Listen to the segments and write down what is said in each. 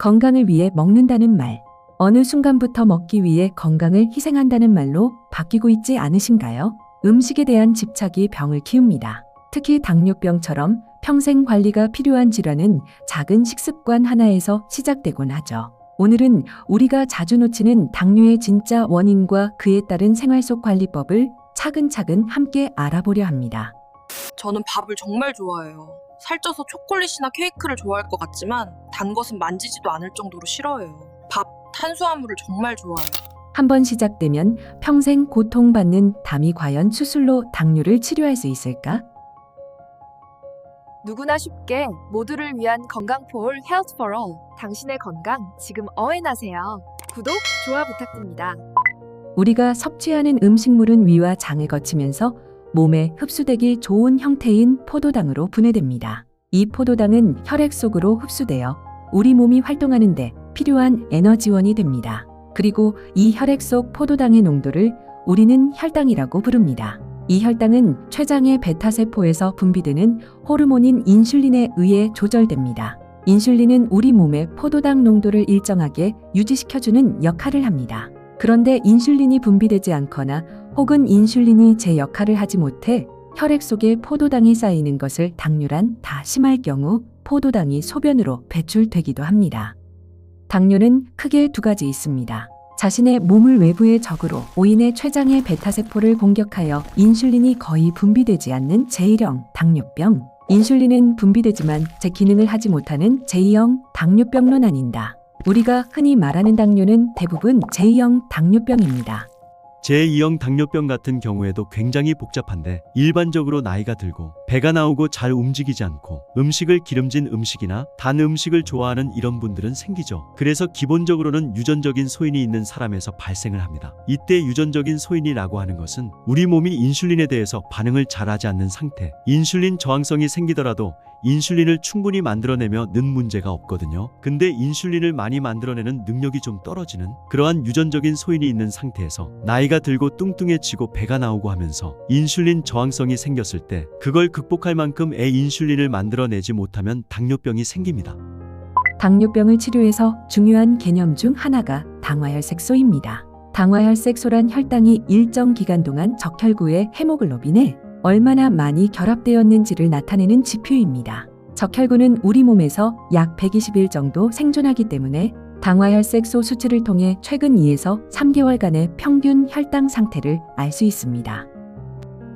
건강을 위해 먹는다는 말, 어느 순간부터 먹기 위해 건강을 희생한다는 말로 바뀌고 있지 않으신가요? 음식에 대한 집착이 병을 키웁니다. 특히 당뇨병처럼 평생 관리가 필요한 질환은 작은 식습관 하나에서 시작되곤 하죠. 오늘은 우리가 자주 놓치는 당뇨의 진짜 원인과 그에 따른 생활 속 관리법을 차근차근 함께 알아보려 합니다. 저는 밥을 정말 좋아해요. 살쪄서 초콜릿이나 케이크를 좋아할 것 같지만 단 것은 만지지도 않을 정도로 싫어해요. 밥, 탄수화물을 정말 좋아해요. 한번 시작되면 평생 고통받는 담이 과연 수술로 당뇨를 치료할 수 있을까? 누구나 쉽게 모두를 위한 건강포올 Health for All. 당신의 건강 지금 어해나세요. 구독, 좋아 부탁드립니다. 우리가 섭취하는 음식물은 위와 장을 거치면서 몸에 흡수되기 좋은 형태인 포도당으로 분해됩니다. 이 포도당은 혈액 속으로 흡수되어 우리 몸이 활동하는데 필요한 에너지원이 됩니다. 그리고 이 혈액 속 포도당의 농도를 우리는 혈당이라고 부릅니다. 이 혈당은 췌장의 베타세포에서 분비되는 호르몬인 인슐린에 의해 조절됩니다. 인슐린은 우리 몸의 포도당 농도를 일정하게 유지시켜주는 역할을 합니다. 그런데 인슐린이 분비되지 않거나 혹은 인슐린이 제 역할을 하지 못해 혈액 속에 포도당이 쌓이는 것을 당뇨란 다 심할 경우 포도당이 소변으로 배출되기도 합니다. 당뇨는 크게 두 가지 있습니다. 자신의 몸을 외부의 적으로 오인의 췌장의 베타세포를 공격하여 인슐린이 거의 분비되지 않는 제1형 당뇨병. 인슐린은 분비되지만 제 기능을 하지 못하는 제2형 당뇨병로 나뉜다. 우리가 흔히 말하는 당뇨는 대부분 제2형 당뇨병입니다. 제2형 당뇨병 같은 경우에도 굉장히 복잡한데 일반적으로 나이가 들고 배가 나오고 잘 움직이지 않고 음식을 기름진 음식이나 단 음식을 좋아하는 이런 분들은 생기죠. 그래서 기본적으로는 유전적인 소인이 있는 사람에서 발생을 합니다. 이때 유전적인 소인이라고 하는 것은 우리 몸이 인슐린에 대해서 반응을 잘하지 않는 상태, 인슐린 저항성이 생기더라도 인슐린을 충분히 만들어내며 는 문제가 없거든요. 근데 인슐린을 많이 만들어내는 능력이 좀 떨어지는 그러한 유전적인 소인이 있는 상태에서 나이가 들고 뚱뚱해지고 배가 나오고 하면서 인슐린 저항성이 생겼을 때 그걸 극복할 만큼의 인슐린을 만들어내지 못하면 당뇨병이 생깁니다. 당뇨병을 치료해서 중요한 개념 중 하나가 당화혈색소입니다. 당화혈색소란 혈당이 일정 기간 동안 적혈구의 헤모글로빈에 얼마나 많이 결합되었는지를 나타내는 지표입니다. 적혈구는 우리 몸에서 약 120일 정도 생존하기 때문에 당화혈색소 수치를 통해 최근 2에서 3개월간의 평균 혈당 상태를 알 수 있습니다.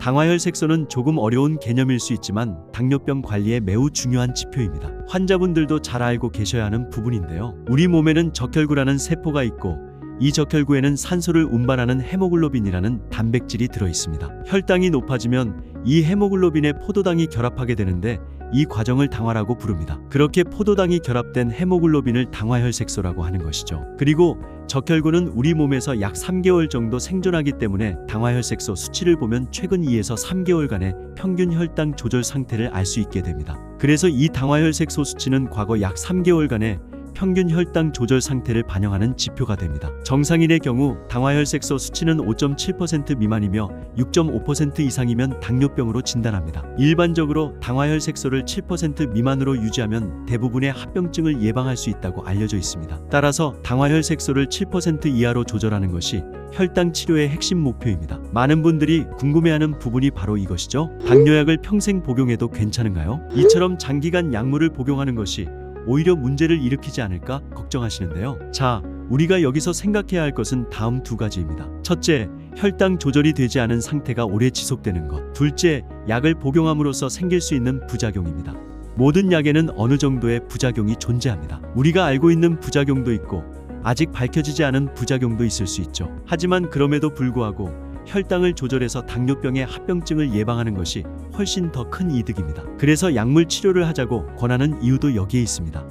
당화혈색소는 조금 어려운 개념일 수 있지만 당뇨병 관리에 매우 중요한 지표입니다. 환자분들도 잘 알고 계셔야 하는 부분인데요. 우리 몸에는 적혈구라는 세포가 있고 이 적혈구에는 산소를 운반하는 헤모글로빈이라는 단백질이 들어 있습니다. 혈당이 높아지면 이 헤모글로빈에 포도당이 결합하게 되는데 이 과정을 당화라고 부릅니다. 그렇게 포도당이 결합된 헤모글로빈을 당화혈색소라고 하는 것이죠. 그리고 적혈구는 우리 몸에서 약 3개월 정도 생존하기 때문에 당화혈색소 수치를 보면 최근 2에서 3개월간의 평균 혈당 조절 상태를 알 수 있게 됩니다. 그래서 이 당화혈색소 수치는 과거 약 3개월간의 평균 혈당 조절 상태를 반영하는 지표가 됩니다. 정상인의 경우 당화혈색소 수치는 5.7% 미만이며 6.5% 이상이면 당뇨병으로 진단합니다. 일반적으로 당화혈색소를 7% 미만으로 유지하면 대부분의 합병증을 예방할 수 있다고 알려져 있습니다. 따라서 당화혈색소를 7% 이하로 조절하는 것이 혈당 치료의 핵심 목표입니다. 많은 분들이 궁금해하는 부분이 바로 이것이죠. 당뇨약을 평생 복용해도 괜찮은가요? 이처럼 장기간 약물을 복용하는 것이 오히려 문제를 일으키지 않을까 걱정하시는데요. 자, 우리가 여기서 생각해야 할 것은 다음 두 가지입니다. 첫째, 혈당 조절이 되지 않은 상태가 오래 지속되는 것. 둘째, 약을 복용함으로써 생길 수 있는 부작용입니다. 모든 약에는 어느 정도의 부작용이 존재합니다. 우리가 알고 있는 부작용도 있고 아직 밝혀지지 않은 부작용도 있을 수 있죠. 하지만 그럼에도 불구하고 혈당을 조절해서 당뇨병의 합병증을 예방하는 것이 훨씬 더 큰 이득입니다. 그래서 약물 치료를 하자고 권하는 이유도 여기에 있습니다.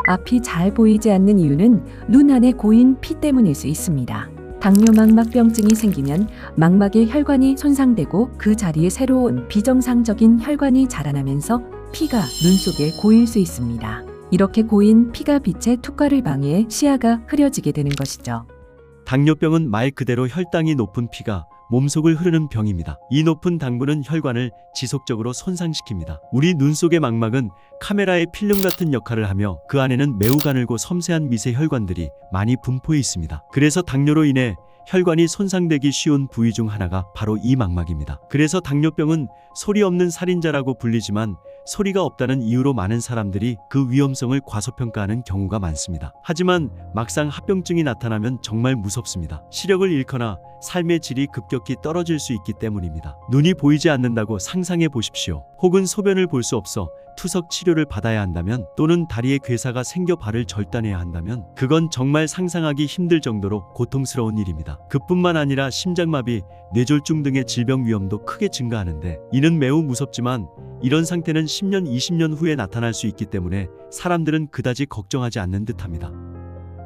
앞이 잘 보이지 않는 이유는 눈 안에 고인 피 때문일 수 있습니다. 당뇨 망막병증이 생기면 망막의 혈관이 손상되고 그 자리에 새로운 비정상적인 혈관이 자라나면서 피가 눈 속에 고일 수 있습니다. 이렇게 고인 피가 빛의 투과를 방해해 시야가 흐려지게 되는 것이죠. 당뇨병은 말 그대로 혈당이 높은 피가 몸속을 흐르는 병입니다. 이 높은 당분은 혈관을 지속적으로 손상시킵니다. 우리 눈 속의 망막은 카메라의 필름 같은 역할을 하며 그 안에는 매우 가늘고 섬세한 미세 혈관들이 많이 분포해 있습니다. 그래서 당뇨로 인해 혈관이 손상되기 쉬운 부위 중 하나가 바로 이 망막입니다. 그래서 당뇨병은 소리 없는 살인자라고 불리지만 소리가 없다는 이유로 많은 사람들이 그 위험성을 과소평가하는 경우가 많습니다. 하지만 막상 합병증이 나타나면 정말 무섭습니다. 시력을 잃거나 삶의 질이 급격히 떨어질 수 있기 때문입니다. 눈이 보이지 않는다고 상상해 보십시오. 혹은 소변을 볼 수 없어 투석 치료를 받아야 한다면, 또는 다리에 괴사가 생겨 발을 절단해야 한다면 그건 정말 상상하기 힘들 정도로 고통스러운 일입니다. 그뿐만 아니라 심장마비, 뇌졸중 등의 질병 위험도 크게 증가하는데, 이는 매우 무섭지만 이런 상태는 10년, 20년 후에 나타날 수 있기 때문에 사람들은 그다지 걱정하지 않는 듯합니다.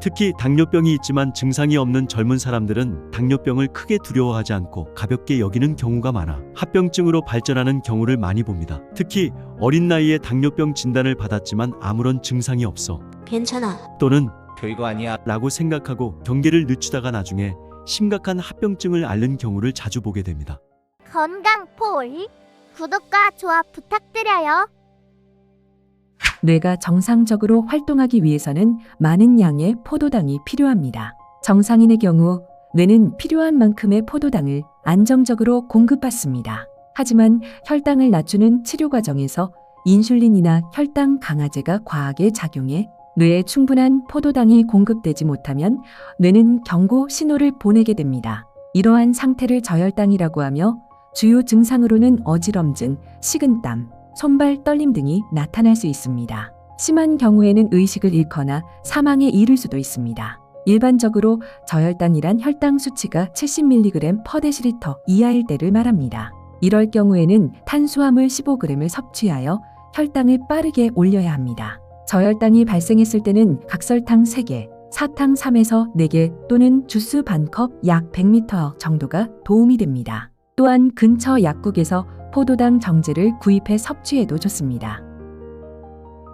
특히 당뇨병이 있지만 증상이 없는 젊은 사람들은 당뇨병을 크게 두려워하지 않고 가볍게 여기는 경우가 많아 합병증으로 발전하는 경우를 많이 봅니다. 특히 어린 나이에 당뇨병 진단을 받았지만 아무런 증상이 없어 괜찮아. 또는 별거 아니야 라고 생각하고 경계를 늦추다가 나중에 심각한 합병증을 앓는 경우를 자주 보게 됩니다. 건강포 구독과 좋아 부탁드려요. 뇌가 정상적으로 활동하기 위해서는 많은 양의 포도당이 필요합니다. 정상인의 경우 뇌는 필요한 만큼의 포도당을 안정적으로 공급받습니다. 하지만 혈당을 낮추는 치료 과정에서 인슐린이나 혈당 강화제가 과하게 작용해 뇌에 충분한 포도당이 공급되지 못하면 뇌는 경고 신호를 보내게 됩니다. 이러한 상태를 저혈당이라고 하며 주요 증상으로는 어지럼증, 식은땀, 손발 떨림 등이 나타날 수 있습니다. 심한 경우에는 의식을 잃거나 사망에 이를 수도 있습니다. 일반적으로 저혈당이란 혈당 수치가 70mg/dL 이하일 때를 말합니다. 이럴 경우에는 탄수화물 15g을 섭취하여 혈당을 빠르게 올려야 합니다. 저혈당이 발생했을 때는 각설탕 3개, 사탕 3에서 4개 또는 주스 반컵 약 100ml 정도가 도움이 됩니다. 또한 근처 약국에서 포도당 정제를 구입해 섭취해도 좋습니다.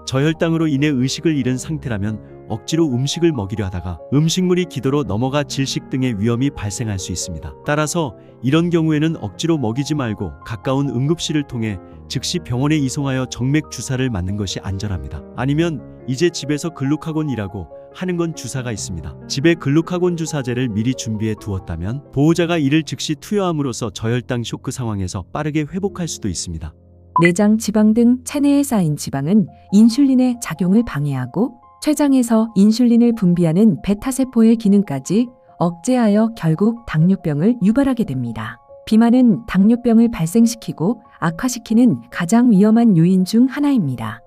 저혈당으로 인해 의식을 잃은 상태라면 억지로 음식을 먹이려 하다가 음식물이 기도로 넘어가 질식 등의 위험이 발생할 수 있습니다. 따라서 이런 경우에는 억지로 먹이지 말고 가까운 응급실을 통해 즉시 병원에 이송하여 정맥 주사를 맞는 것이 안전합니다. 아니면 이제 집에서 글루카곤 이라고 하는 건 주사가 있습니다. 집에 글루카곤 주사제를 미리 준비해 두었다면 보호자가 이를 즉시 투여함으로써 저혈당 쇼크 상황에서 빠르게 회복할 수도 있습니다. 내장 지방 등 체내에 쌓인 지방은 인슐린의 작용을 방해하고 췌장에서 인슐린을 분비하는 베타세포의 기능까지 억제하여 결국 당뇨병을 유발하게 됩니다. 비만은 당뇨병을 발생시키고 악화시키는 가장 위험한 요인 중 하나입니다.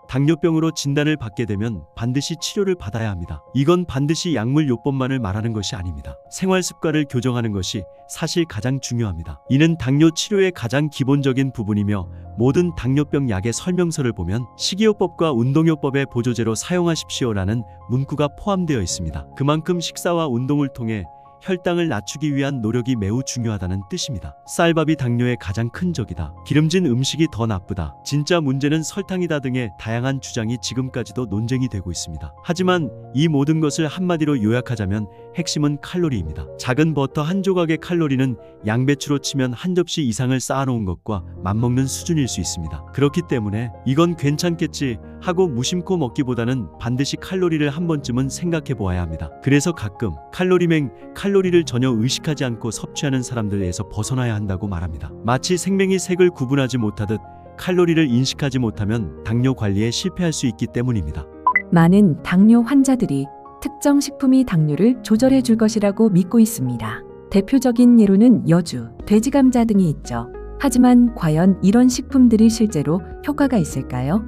당뇨병으로 진단을 받게 되면 반드시 치료를 받아야 합니다. 이건 반드시 약물 요법만을 말하는 것이 아닙니다. 생활 습관을 교정하는 것이 사실 가장 중요합니다. 이는 당뇨 치료의 가장 기본적인 부분이며 모든 당뇨병 약의 설명서를 보면 식이요법과 운동요법의 보조제로 사용하십시오라는 문구가 포함되어 있습니다. 그만큼 식사와 운동을 통해 혈당을 낮추기 위한 노력이 매우 중요하다는 뜻입니다. 쌀밥이 당뇨의 가장 큰 적이다. 기름진 음식이 더 나쁘다. 진짜 문제는 설탕이다 등의 다양한 주장이 지금까지도 논쟁이 되고 있습니다. 하지만 이 모든 것을 한마디로 요약하자면 핵심은 칼로리입니다. 작은 버터 한 조각의 칼로리는 양배추로 치면 한 접시 이상을 쌓아놓은 것과 맞먹는 수준일 수 있습니다. 그렇기 때문에 이건 괜찮겠지 하고 무심코 먹기보다는 반드시 칼로리를 한 번쯤은 생각해 보아야 합니다. 그래서 가끔 칼로리를 전혀 의식하지 않고 섭취하는 사람들에서 벗어나야 한다고 말합니다. 마치 생명이 색을 구분하지 못하듯 칼로리를 인식하지 못하면 당뇨 관리에 실패할 수 있기 때문입니다. 많은 당뇨 환자들이 특정 식품이 당뇨를 조절해 줄 것이라고 믿고 있습니다. 대표적인 예로는 여주, 돼지감자 등이 있죠. 하지만 과연 이런 식품들이 실제로 효과가 있을까요?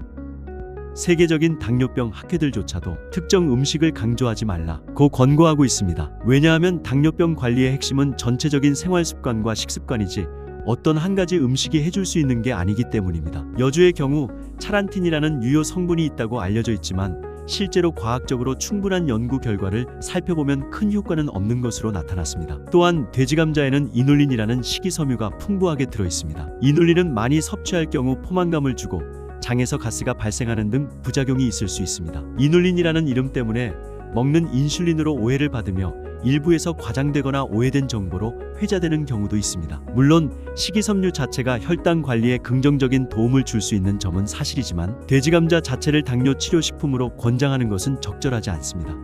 세계적인 당뇨병 학회들조차도 특정 음식을 강조하지 말라고 권고하고 있습니다. 왜냐하면 당뇨병 관리의 핵심은 전체적인 생활 습관과 식습관이지 어떤 한 가지 음식이 해줄 수 있는 게 아니기 때문입니다. 여주의 경우 차란틴이라는 유효 성분이 있다고 알려져 있지만 실제로 과학적으로 충분한 연구 결과를 살펴보면 큰 효과는 없는 것으로 나타났습니다. 또한 돼지감자에는 이눌린이라는 식이섬유가 풍부하게 들어있습니다. 이눌린은 많이 섭취할 경우 포만감을 주고 장에서 가스가 발생하는 등 부작용이 있을 수 있습니다. 이눌린이라는 이름 때문에 먹는 인슐린으로 오해를 받으며 일부에서 과장되거나 오해된 정보로 회자되는 경우도 있습니다. 물론 식이섬유 자체가 혈당 관리에 긍정적인 도움을 줄 수 있는 점은 사실이지만 돼지감자 자체를 당뇨 치료 식품으로 권장하는 것은 적절하지 않습니다.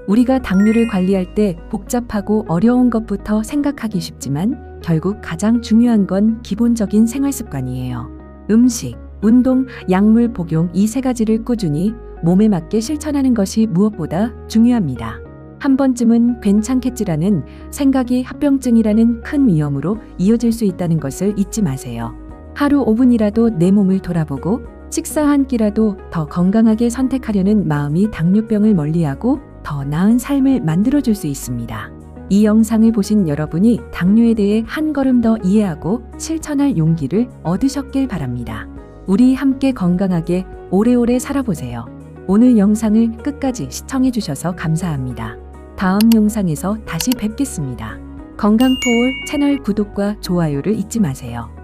우리가 당뇨를 관리할 때 복잡하고 어려운 것부터 생각하기 쉽지만 결국 가장 중요한 건 기본적인 생활 습관이에요. 음식, 운동, 약물 복용 이 세 가지를 꾸준히 몸에 맞게 실천하는 것이 무엇보다 중요합니다. 한 번쯤은 괜찮겠지라는 생각이 합병증이라는 큰 위험으로 이어질 수 있다는 것을 잊지 마세요. 하루 5분이라도 내 몸을 돌아보고 식사 한 끼라도 더 건강하게 선택하려는 마음이 당뇨병을 멀리하고 더 나은 삶을 만들어줄 수 있습니다. 이 영상을 보신 여러분이 당뇨에 대해 한 걸음 더 이해하고 실천할 용기를 얻으셨길 바랍니다. 우리 함께 건강하게 오래오래 살아보세요. 오늘 영상을 끝까지 시청해주셔서 감사합니다. 다음 영상에서 다시 뵙겠습니다. 건강포올 채널 구독과 좋아요를 잊지 마세요.